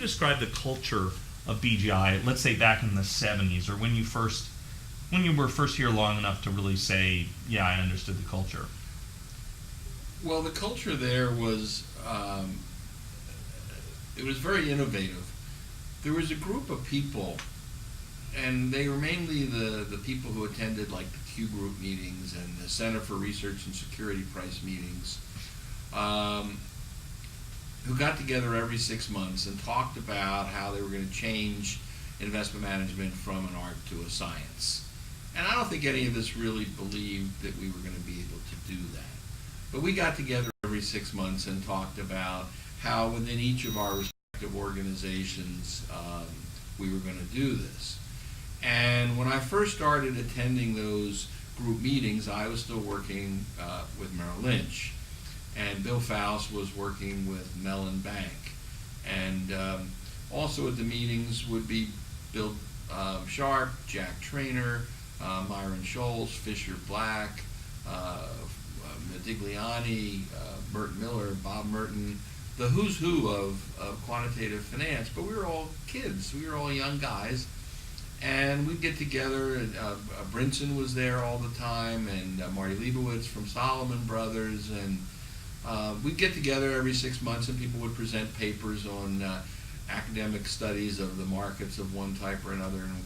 describe the culture of BGI, let's say back in the 70s, or when you were first here long enough to really say, yeah, I understood the culture? Well, the culture there was, it was very innovative. There was a group of people, and they were mainly the people who attended like the Q Group meetings and the Center for Research and Security Price meetings, who got together every 6 months and talked about how they were going to change investment management from an art to a science. And I don't think any of us really believed that we were going to be able to do that. But we got together every 6 months and talked about how within each of our respective organizations we were going to do this. And when I first started attending those group meetings, I was still working with Merrill Lynch. And Bill Faust was working with Mellon Bank. And also at the meetings would be Bill Sharp, Jack Traynor, Myron Scholes, Fisher Black, Modigliani, Burt Miller, Bob Merton, the who's who of quantitative finance. But we were all kids. We were all young guys. And we'd get together, and Brinson was there all the time, and Marty Leibowitz from Solomon Brothers, and we'd get together every 6 months, and people would present papers on academic studies of the markets of one type or another, and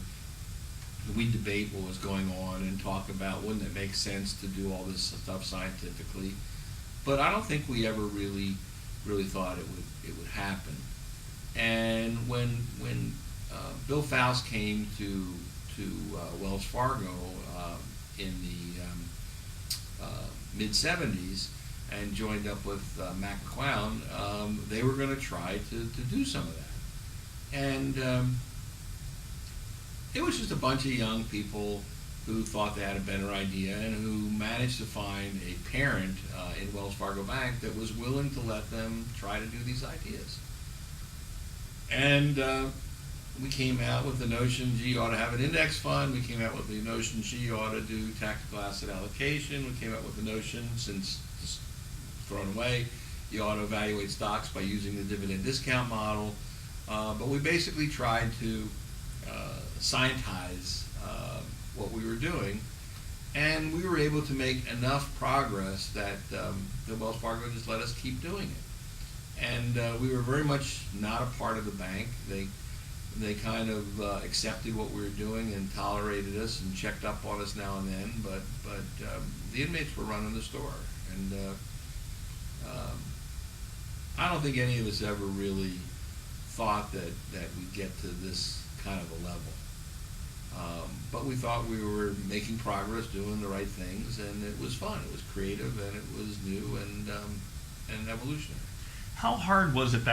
we'd debate what was going on and talk about wouldn't it make sense to do all this stuff scientifically. But I don't think we ever really thought it would happen. And when Bill Faust came to Wells Fargo in the mid-'70s and joined up with Mac McClown, they were going to try to do some of that. And it was just a bunch of young people who thought they had a better idea and who managed to find a parent in Wells Fargo Bank that was willing to let them try to do these ideas. And we came out with the notion, gee, you ought to have an index fund. We came out with the notion, gee, you ought to do tactical asset allocation. We came out with the notion, since it's thrown away, you ought to evaluate stocks by using the dividend discount model. But we basically tried to scientize what we were doing, and we were able to make enough progress that the Wells Fargo just let us keep doing it. And we were very much not a part of the bank. They kind of accepted what we were doing and tolerated us and checked up on us now and then, but the inmates were running the store. And I don't think any of us ever really thought that we'd get to this kind of a level. But we thought we were making progress, doing the right things, and it was fun. It was creative, and it was new and evolutionary. How hard was it back